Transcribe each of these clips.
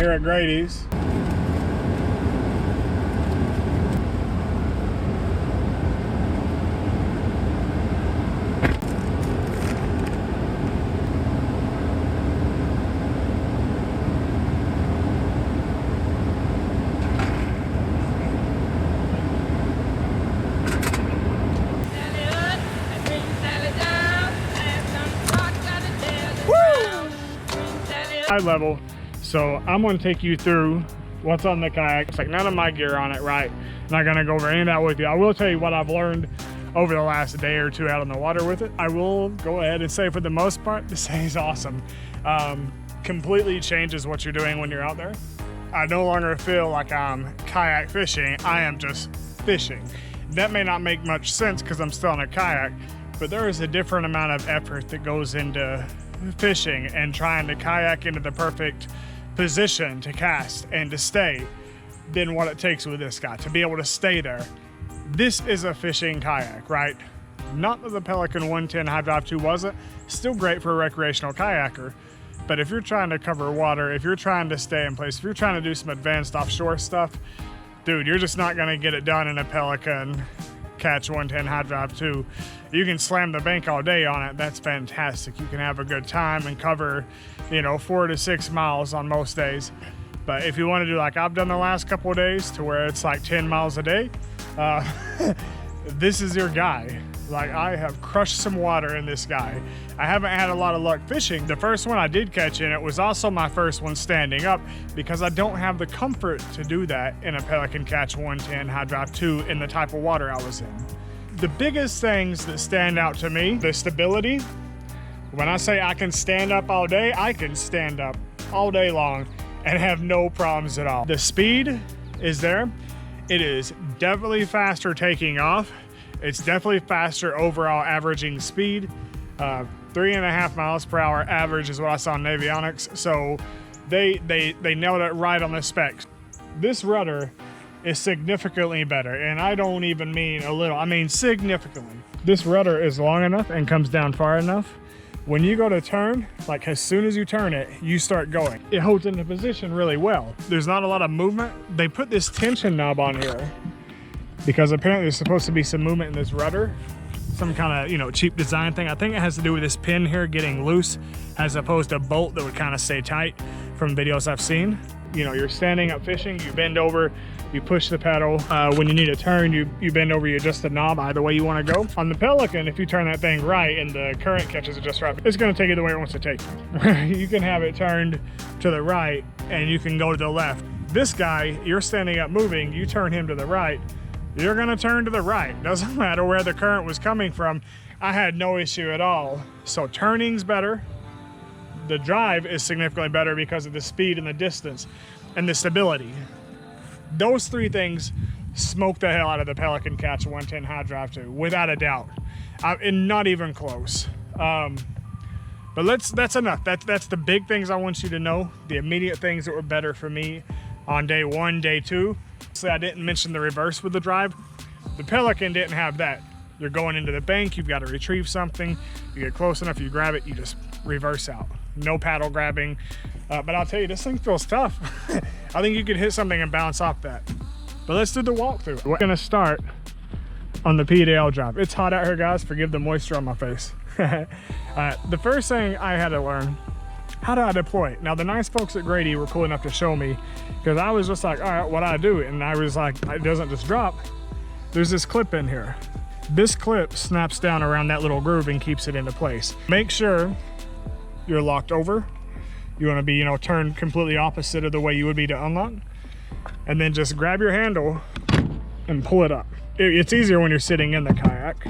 here at Grady's. High level, so I'm going to take you through what's on the kayak. It's like none of my gear on it, right? I'm not going to go over any of that with you. I will tell you what I've learned over the last day or two out on the water with it. I will go ahead and say for the most part, this thing is awesome. Completely changes what you're doing when you're out there. I no longer feel like I'm kayak fishing. I am just fishing. That may not make much sense because I'm still in a kayak, but there is a different amount of effort that goes into fishing and trying to kayak into the perfect position to cast and to stay than what it takes with this guy to be able to stay there. This is a fishing kayak, right? Not that the Pelican 110 High Drive 2 wasn't. Still great for a recreational kayaker, but if you're trying to cover water, if you're trying to stay in place, if you're trying to do some advanced offshore stuff, dude, you're just not gonna get it done in a Pelican Catch 110 High Drive 2. You can slam the bank all day on it. That's fantastic. You can have a good time and cover, you know, 4 to 6 miles on most days. But if you want to do like I've done the last couple of days to where it's like 10 miles a day, this is your guy. Like, I have crushed some water in this guy. I haven't had a lot of luck fishing. The first one I did catch in it was also my first one standing up because I don't have the comfort to do that in a Pelican Catch 110 High Drive 2 in the type of water I was in. The biggest things that stand out to me, the stability. When I say I can stand up all day, I can stand up all day long and have no problems at all. The speed is there. It is definitely faster taking off. It's definitely faster overall averaging speed. 3.5 miles per hour average is what I saw in Navionics. So they nailed it right on the specs. This rudder is significantly better, and I don't even mean a little, I mean significantly. This rudder is long enough and comes down far enough. When you go to turn, like as soon as you turn it, you start going. It holds into position really well. There's not a lot of movement. They put this tension knob on here because apparently there's supposed to be some movement in this rudder. Some kind of, you know, cheap design thing. I think it has to do with this pin here getting loose as opposed to a bolt that would kind of stay tight from videos I've seen. You know, you're standing up fishing, you bend over, you push the pedal. When you need to turn, you bend over, you adjust the knob either way you want to go. On the Pelican, if you turn that thing right and the current catches it just right, it's going to take it the way it wants to take you. You can have it turned to the right and you can go to the left. This guy, you're standing up moving, you turn him to the right, you're going to turn to the right. Doesn't matter where the current was coming from. I had no issue at all. So turning's better. The drive is significantly better because of the speed and the distance and the stability. Those three things smoke the hell out of the Pelican Catch 110 High Drive 2, without a doubt. And not even close. But that's enough. That's the big things I want you to know. The immediate things that were better for me on day one, day two. So I didn't mention the reverse with the drive. The Pelican didn't have that. You're going into the bank, you've got to retrieve something. You get close enough, you grab it, you just reverse out. No paddle grabbing. But I'll tell you, this thing feels tough. I think you could hit something and bounce off that. But let's do the walkthrough. We're gonna start on the PDL drive. It's hot out here, guys. Forgive the moisture on my face. The first thing I had to learn, how do I deploy it? Now, the nice folks at Grady were cool enough to show me, because I was just like, all right, what do I do? And I was like, it doesn't just drop. There's this clip in here. This clip snaps down around that little groove and keeps it into place. Make sure you're locked over. You want to be, you know, turned completely opposite of the way you would be to unlock. And then just grab your handle and pull it up. It's easier when you're sitting in the kayak.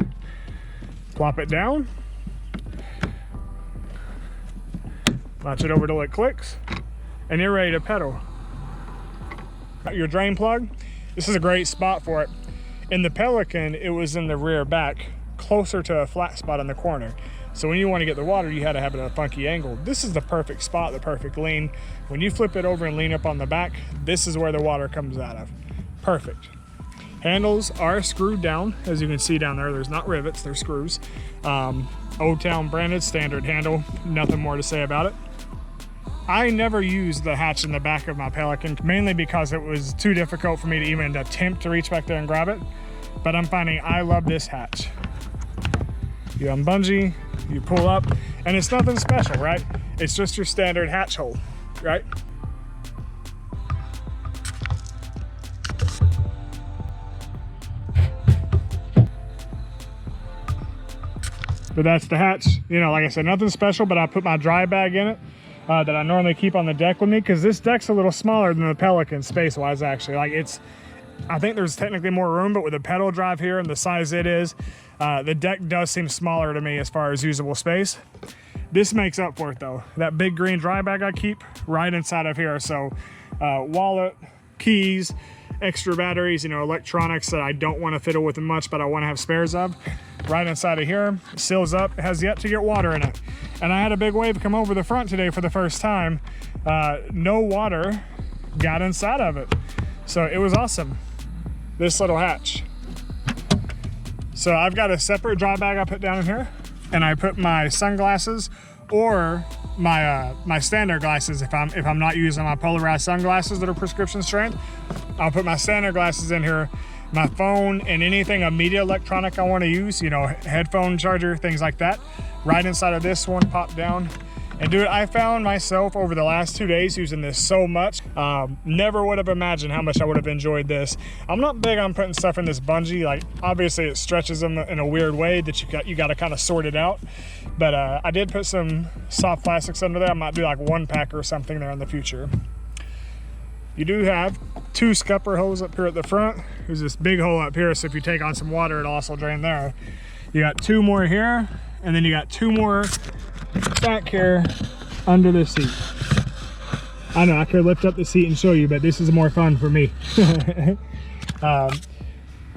Plop it down. Latch it over till it clicks. And you're ready to pedal. Your drain plug, this is a great spot for it. In the Pelican, it was in the rear back, closer to a flat spot in the corner. So when you want to get the water, you had to have it at a funky angle. This is the perfect spot, the perfect lean. When you flip it over and lean up on the back, this is where the water comes out of. Perfect. Handles are screwed down. As you can see down there, there's not rivets, they're screws. Old Town branded standard handle, nothing more to say about it. I never used the hatch in the back of my Pelican, mainly because it was too difficult for me to even attempt to reach back there and grab it. But I'm finding I love this hatch. You unbungee, you pull up, and it's nothing special, right? It's just your standard hatch hole, right? But that's the hatch. You know, like I said, nothing special, but I put my dry bag in it that I normally keep on the deck with me, because this deck's a little smaller than the Pelican space-wise, actually. Like, it's, I think there's technically more room, but with the pedal drive here and the size it is, the deck does seem smaller to me as far as usable space. This makes up for it though. That big green dry bag I keep right inside of here. So wallet, keys, extra batteries, you know, electronics that I don't want to fiddle with much, but I want to have spares of. Right inside of here, seals up, it has yet to get water in it. And I had a big wave come over the front today for the first time. No water got inside of it. So it was awesome, this little hatch. So I've got a separate dry bag I put down in here, and I put my sunglasses or my standard glasses. If I'm not using my polarized sunglasses that are prescription strength, I'll put my standard glasses in here, my phone, and anything of media electronic I want to use, you know, headphone charger, things like that, right inside of this one, pop down. And dude, I found myself over the last 2 days using this so much. Never would have imagined how much I would have enjoyed this. I'm not big on putting stuff in this bungee. Like, obviously it stretches them in a weird way that you got to kind of sort it out. But I did put some soft plastics under there. I might do like 1 pack or something there in the future. You do have 2 scupper holes up here at the front. There's this big hole up here, so if you take on some water, it'll also drain there. You got 2 more here, and then you got 2 more back here under the seat. I know I could lift up the seat and show you, but this is more fun for me.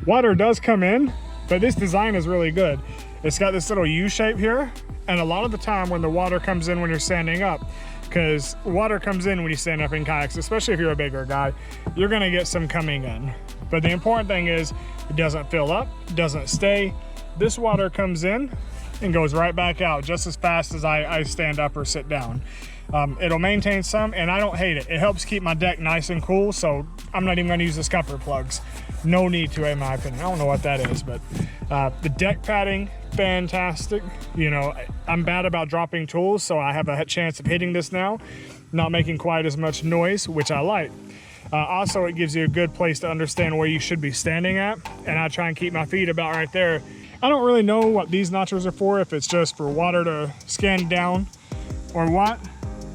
Water does come in, but this design is really good. It's got this little U shape here, and a lot of the time when the water comes in when you're standing up, because water comes in when you stand up in kayaks, especially if you're a bigger guy, you're gonna get some coming in. But the important thing is it doesn't fill up, doesn't stay. This water comes in and goes right back out just as fast as I stand up or sit down. It'll maintain some, and I don't hate it. It helps keep my deck nice and cool, so I'm not even gonna use the scupper plugs. No need to, in my opinion. I don't know what that is, but the deck padding, fantastic. You know, I'm bad about dropping tools, so I have a chance of hitting this now, not making quite as much noise, which I like. Also, it gives you a good place to understand where you should be standing at, and I try and keep my feet about right there. I don't really know what these notches are for, if it's just for water to scan down or what,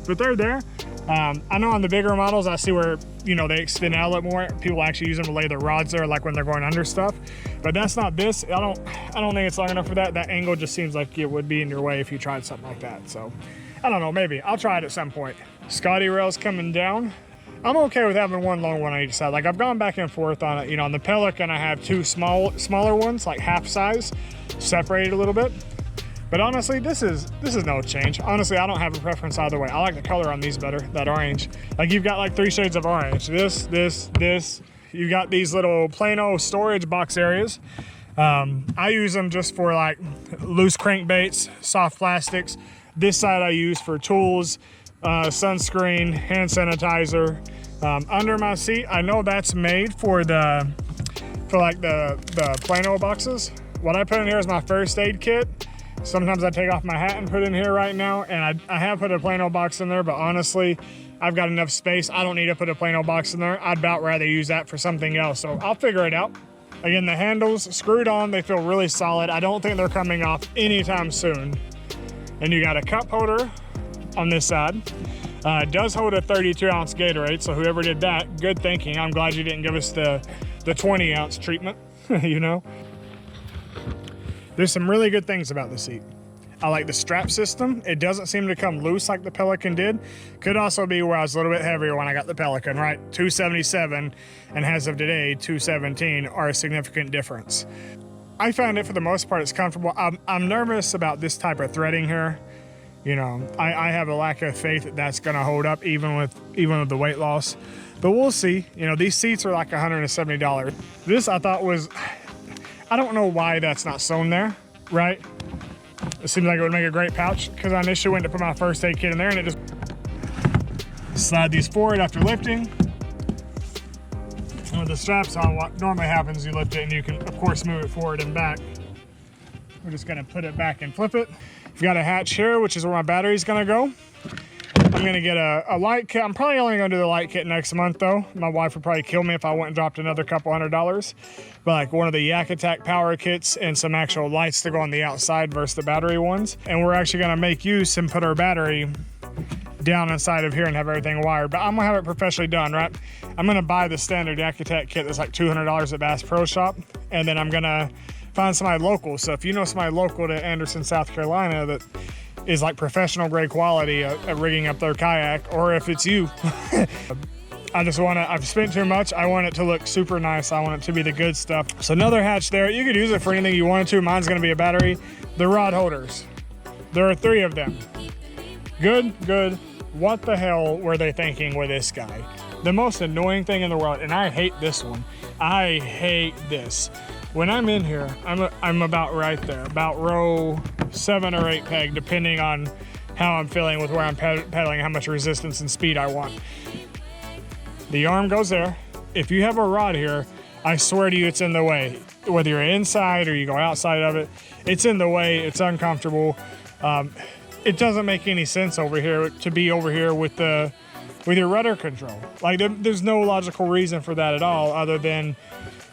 but they're there. I know on the bigger models, I see where, you know, they extend out a little more. People actually use them to lay their rods there, like when they're going under stuff. But that's not this. I don't think it's long enough for that. That angle just seems like it would be in your way if you tried something like that. So I don't know, maybe I'll try it at some point. Scotty rails coming down. I'm okay with having 1 long one on each side. Like, I've gone back and forth on it. You know, on the Pelican, I have 2 smaller ones, like half size, separated a little bit. But honestly, this is no change. Honestly, I don't have a preference either way. I like the color on these better, that orange. Like, you've got like 3 shades of orange. This. You got these little Plano storage box areas. I use them just for like loose crankbaits, soft plastics. This side I use for tools, sunscreen, hand sanitizer. Under my seat, I know that's made for like the Plano boxes. What I put in here is my first aid kit. Sometimes I take off my hat and put in here right now, and I have put a Plano box in there, but honestly, I've got enough space. I don't need to put a Plano box in there. I'd about rather use that for something else, so I'll figure it out. Again, the handles screwed on, they feel really solid. I don't think they're coming off anytime soon. And you got a cup holder on this side. It does hold a 32-ounce Gatorade, so whoever did that, good thinking. I'm glad you didn't give us the 20-ounce treatment, you know? There's some really good things about the seat. I like the strap system. It doesn't seem to come loose like the Pelican did. Could also be where I was a little bit heavier when I got the Pelican, right? 277 and as of today, 217 are a significant difference. I found it for the most part, it's comfortable. I'm nervous about this type of threading here. You know, I have a lack of faith that that's gonna hold up even with the weight loss, but we'll see. You know, these seats are like $170. This I thought was, I don't know why that's not sewn there, right? It seems like it would make a great pouch, because I initially went to put my first aid kit in there and it just, Slide these forward after lifting. And with the straps on, what normally happens, you lift it and you can, of course, move it forward and back. We're just gonna put it back and flip it. You've got a hatch here, which is where my battery's gonna go. I'm gonna get a light kit. I'm probably only gonna do the light kit next month though. My wife would probably kill me if I went and dropped another couple $100. But like one of the Yak Attack power kits and some actual lights to go on the outside versus the battery ones. And we're actually gonna make use and put our battery down inside of here and have everything wired. But I'm gonna have it professionally done, right? I'm gonna buy the standard Yak Attack kit that's like $200 at Bass Pro Shop. And then I'm gonna find somebody local. So if you know somebody local to Anderson, South Carolina that is like professional grade quality at rigging up their kayak, or if it's you, I've spent too much. I want it to look super nice. I want it to be the good stuff. So another hatch there. You could use it for anything you wanted to. Mine's gonna be a battery. The rod holders. There are 3 of them. Good. What the hell were they thinking with this guy? The most annoying thing in the world, and I hate this one. I hate this. When I'm in here, I'm about right there, about row 7 or 8 peg, depending on how I'm feeling with where I'm pedaling, how much resistance and speed I want. The arm goes there. If you have a rod here, I swear to you, it's in the way. Whether you're inside or you go outside of it, it's in the way, it's uncomfortable. It doesn't make any sense over here to be over here with your rudder control. Like there's no logical reason for that at all, other than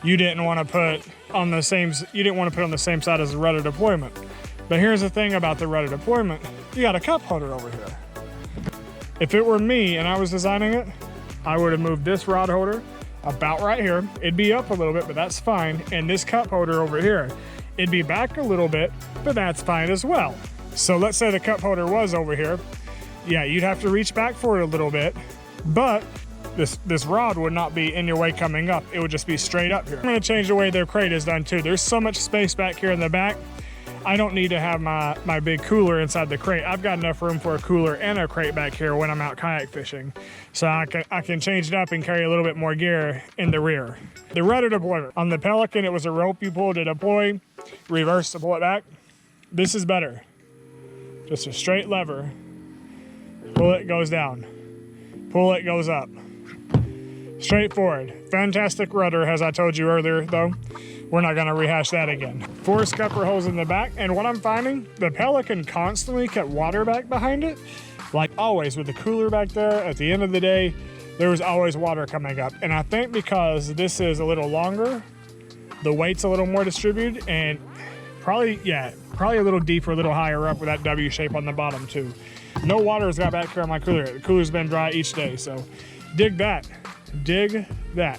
you didn't want to put on the same side as the rudder deployment. But here's the thing about the rudder deployment. You got a cup holder over here. If it were me and I was designing it, I would have moved this rod holder about right here. It'd be up a little bit, but that's fine. And this cup holder over here, it'd be back a little bit, but that's fine as well. So let's say the cup holder was over here. Yeah, you'd have to reach back for it a little bit, but this rod would not be in your way coming up. It would just be straight up here. I'm gonna change the way their crate is done too. There's so much space back here in the back. I don't need to have my big cooler inside the crate. I've got enough room for a cooler and a crate back here when I'm out kayak fishing. So I can change it up and carry a little bit more gear in the rear. The rudder deployment. On the Pelican, it was a rope you pull to deploy, reverse to pull it back. This is better. Just a straight lever. Pull it, goes down. Pull it, goes up. Straightforward. Fantastic rudder, as I told you earlier, though. We're not gonna rehash that again. 4 scupper holes in the back, and what I'm finding, the Pelican constantly kept water back behind it. Like always, with the cooler back there, at the end of the day, there was always water coming up. And I think because this is a little longer, the weight's a little more distributed, and probably a little deeper, a little higher up with that W shape on the bottom too. No water has got back here on my cooler. The cooler's been dry each day, so dig that. Dig that.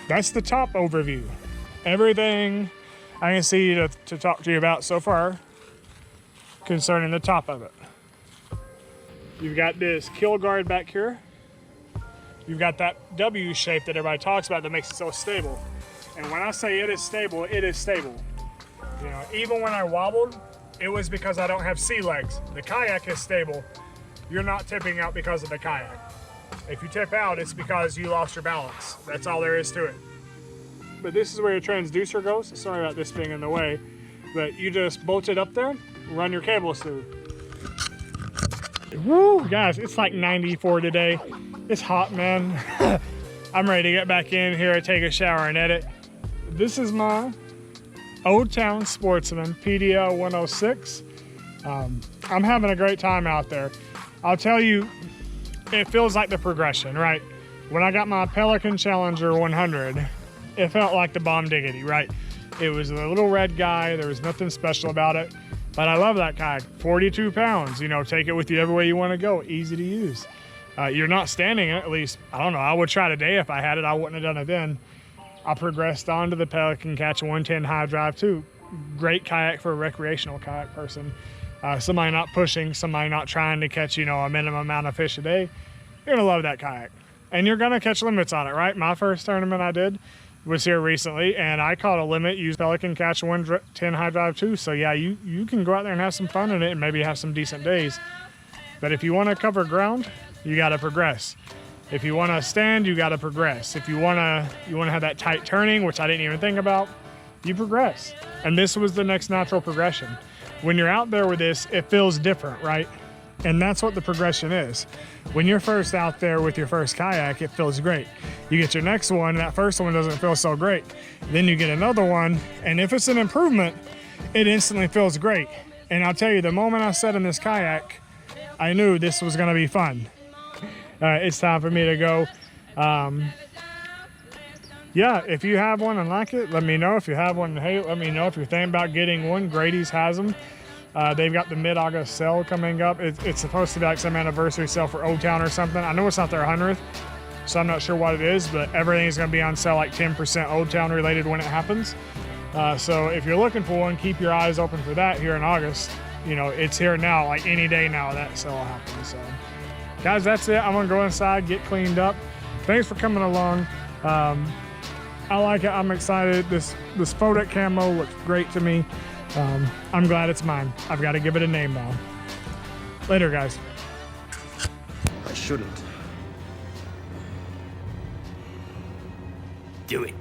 That's the top overview. Everything I can see to talk to you about so far concerning the top of it. You've got this kill guard back here. You've got that W shape that everybody talks about that makes it so stable. And when I say it is stable, it is stable. You know, even when I wobbled, it was because I don't have sea legs. The kayak is stable. You're not tipping out because of the kayak. If you tip out, it's because you lost your balance. That's all there is to it. But this is where your transducer goes. Sorry about this being in the way, but you just bolt it up there, run your cables through. Woo, guys, it's like 94 today. It's hot, man. I'm ready to get back in here, take a shower and edit. This is my Old Town Sportsman PDL 106. I'm having a great time out there. I'll tell you, it feels like the progression, right? When I got my Pelican Challenger 100, it felt like the bomb diggity, right? It was a little red guy. There was nothing special about it, but I love that kayak. 42 pounds, you know, take it with you everywhere you want to go. Easy to use. You're not standing in it, at least. I don't know. I would try today if I had it. I wouldn't have done it then. I progressed on to the Pelican Catch 110 high drive too. Great kayak for a recreational kayak person. Somebody not pushing, somebody not trying to catch, you know, a minimum amount of fish a day. You're gonna love that kayak. And you're gonna catch limits on it, right? My first tournament I did was here recently, and I caught a limit, used Pelican Catch 110 high drive too. So yeah, you can go out there and have some fun in it and maybe have some decent days. But if you wanna cover ground, you gotta progress. If you wanna stand, you gotta progress. If you wanna have that tight turning, which I didn't even think about, you progress. And this was the next natural progression. When you're out there with this, it feels different, right? And that's what the progression is. When you're first out there with your first kayak, it feels great. You get your next one, and that first one doesn't feel so great. Then you get another one, and if it's an improvement, it instantly feels great. And I'll tell you, the moment I sat in this kayak, I knew this was gonna be fun. It's time for me to go. Yeah, if you have one and like it, let me know. If you have one and hate it, let me know. If you're thinking about getting one, Grady's has them. They've got the mid-August sale coming up. It's supposed to be like some anniversary sale for Old Town or something. I know it's not their 100th, so I'm not sure what it is, but everything's gonna be on sale like 10% Old Town related when it happens. So if you're looking for one, keep your eyes open for that here in August. You know, it's here now, like any day now that sale will happen. So guys, that's it. I'm gonna go inside, get cleaned up. Thanks for coming along. I like it, I'm excited. This Photic Camo looks great to me. I'm glad it's mine. I've got to give it a name now. Later, guys. I shouldn't. Do it.